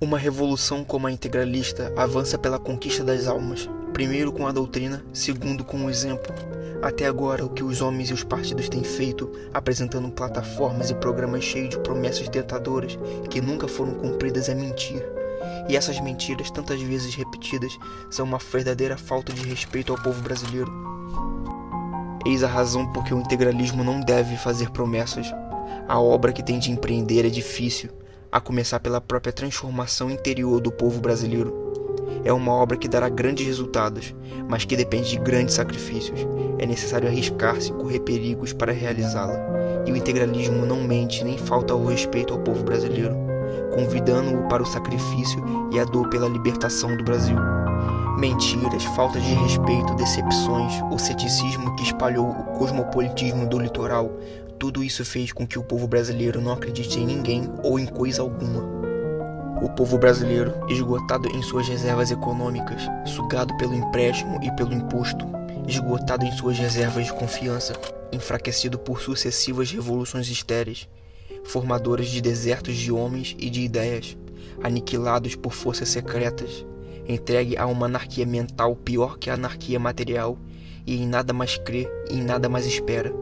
Uma revolução como a integralista avança pela conquista das almas, primeiro com a doutrina, segundo com o exemplo. Até agora, o que os homens e os partidos têm feito, apresentando plataformas e programas cheios de promessas tentadoras que nunca foram cumpridas, é mentir. E essas mentiras, tantas vezes repetidas, são uma verdadeira falta de respeito ao povo brasileiro. Eis a razão por que o integralismo não deve fazer promessas. A obra que tem de empreender é difícil, a começar pela própria transformação interior do povo brasileiro. É uma obra que dará grandes resultados, mas que depende de grandes sacrifícios. É necessário arriscar-se e correr perigos para realizá-la. E o integralismo não mente nem falta ao respeito ao povo brasileiro, convidando-o para o sacrifício e a dor pela libertação do Brasil. Mentiras, falta de respeito, decepções, o ceticismo que espalhou o cosmopolitismo do litoral, tudo isso fez com que o povo brasileiro não acredite em ninguém ou em coisa alguma. O povo brasileiro, esgotado em suas reservas econômicas, sugado pelo empréstimo e pelo imposto, esgotado em suas reservas de confiança, enfraquecido por sucessivas revoluções estéreis, formadoras de desertos de homens e de ideias, aniquilados por forças secretas, entregue a uma anarquia mental pior que a anarquia material, e em nada mais crê e em nada mais espera.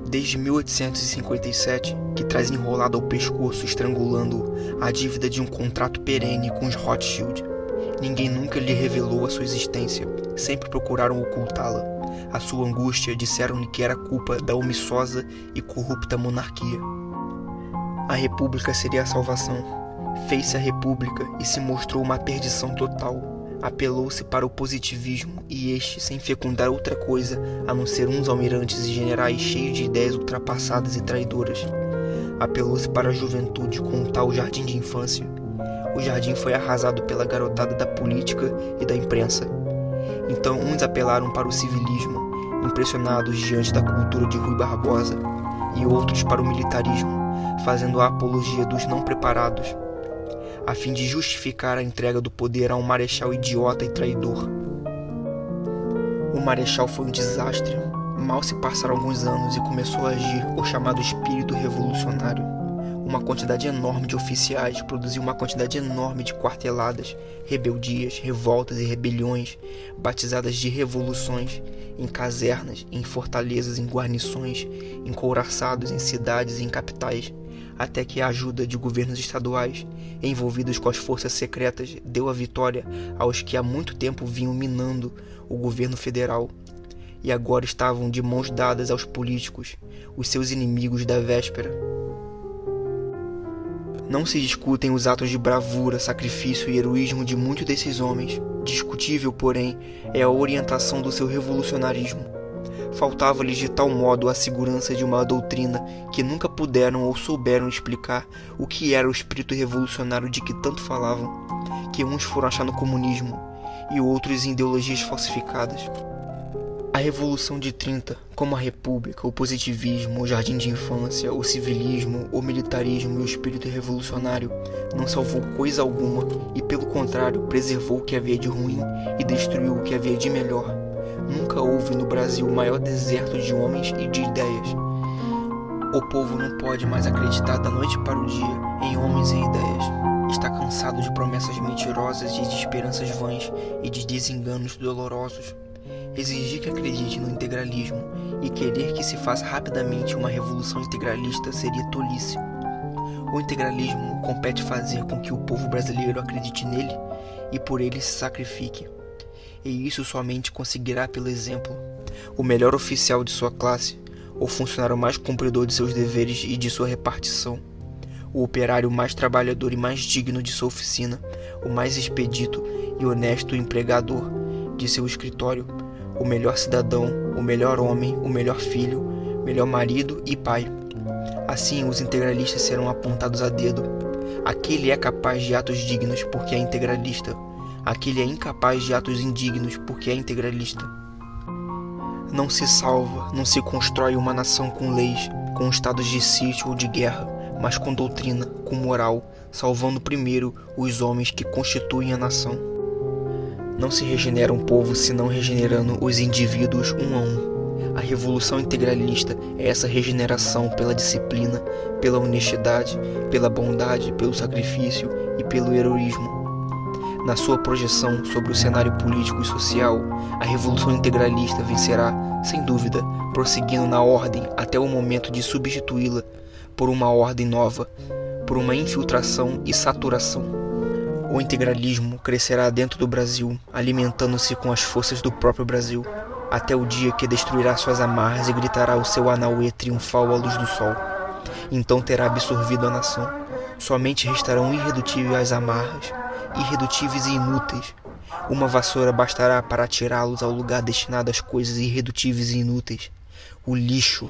Desde 1857, que traz enrolado ao pescoço, estrangulando-o, a dívida de um contrato perene com os Rothschild. Ninguém nunca lhe revelou a sua existência, sempre procuraram ocultá-la. A sua angústia disseram-lhe que era culpa da omissosa e corrupta monarquia. A república seria a salvação. Fez-se a república e se mostrou uma perdição total. Apelou-se para o positivismo e este, sem fecundar outra coisa a não ser uns almirantes e generais cheios de ideias ultrapassadas e traidoras. Apelou-se para a juventude com um tal jardim de infância. O jardim foi arrasado pela garotada da política e da imprensa. Então uns apelaram para o civilismo, impressionados diante da cultura de Rui Barbosa, e outros para o militarismo, fazendo a apologia dos não preparados, a fim de justificar a entrega do poder a um marechal idiota e traidor. O marechal foi um desastre. Mal se passaram alguns anos e começou a agir o chamado espírito revolucionário. Uma quantidade enorme de oficiais produziu uma quantidade enorme de quarteladas, rebeldias, revoltas e rebeliões, batizadas de revoluções, em casernas, em fortalezas, em guarnições, em couraçados, em cidades e em capitais, até que a ajuda de governos estaduais, envolvidos com as forças secretas, deu a vitória aos que há muito tempo vinham minando o governo federal, e agora estavam de mãos dadas aos políticos, os seus inimigos da véspera. Não se discutem os atos de bravura, sacrifício e heroísmo de muitos desses homens. Discutível, porém, é a orientação do seu revolucionarismo. Faltava-lhes de tal modo a segurança de uma doutrina que nunca puderam ou souberam explicar o que era o espírito revolucionário de que tanto falavam, que uns foram achar no comunismo e outros em ideologias falsificadas. A Revolução de 30, como a República, o positivismo, o jardim de infância, o civilismo, o militarismo e o espírito revolucionário, não salvou coisa alguma e, pelo contrário, preservou o que havia de ruim e destruiu o que havia de melhor. Nunca houve no Brasil o maior deserto de homens e de ideias. O povo não pode mais acreditar da noite para o dia em homens e ideias. Está cansado de promessas mentirosas e de esperanças vãs e de desenganos dolorosos. Exigir que acredite no integralismo e querer que se faça rapidamente uma revolução integralista seria tolice. O integralismo compete fazer com que o povo brasileiro acredite nele e por ele se sacrifique. E isso somente conseguirá pelo exemplo. O melhor oficial de sua classe, o funcionário mais cumpridor de seus deveres e de sua repartição, o operário mais trabalhador e mais digno de sua oficina, o mais expedito e honesto empregador de seu escritório, o melhor cidadão, o melhor homem, o melhor filho, melhor marido e pai. Assim, os integralistas serão apontados a dedo. Aquele é capaz de atos dignos porque é integralista. Aquele é incapaz de atos indignos porque é integralista. Não se salva, não se constrói uma nação com leis, com estados de sítio ou de guerra, mas com doutrina, com moral, salvando primeiro os homens que constituem a nação. Não se regenera um povo senão regenerando os indivíduos um a um. A revolução integralista é essa regeneração pela disciplina, pela honestidade, pela bondade, pelo sacrifício e pelo heroísmo. Na sua projeção sobre o cenário político e social, a revolução integralista vencerá, sem dúvida, prosseguindo na ordem até o momento de substituí-la por uma ordem nova, por uma infiltração e saturação. O integralismo crescerá dentro do Brasil, alimentando-se com as forças do próprio Brasil, até o dia que destruirá suas amarras e gritará o seu anauê triunfal à luz do sol. Então terá absorvido a nação. Somente restarão irredutíveis as amarras, irredutíveis e inúteis. Uma vassoura bastará para atirá-los ao lugar destinado às coisas irredutíveis e inúteis, o lixo.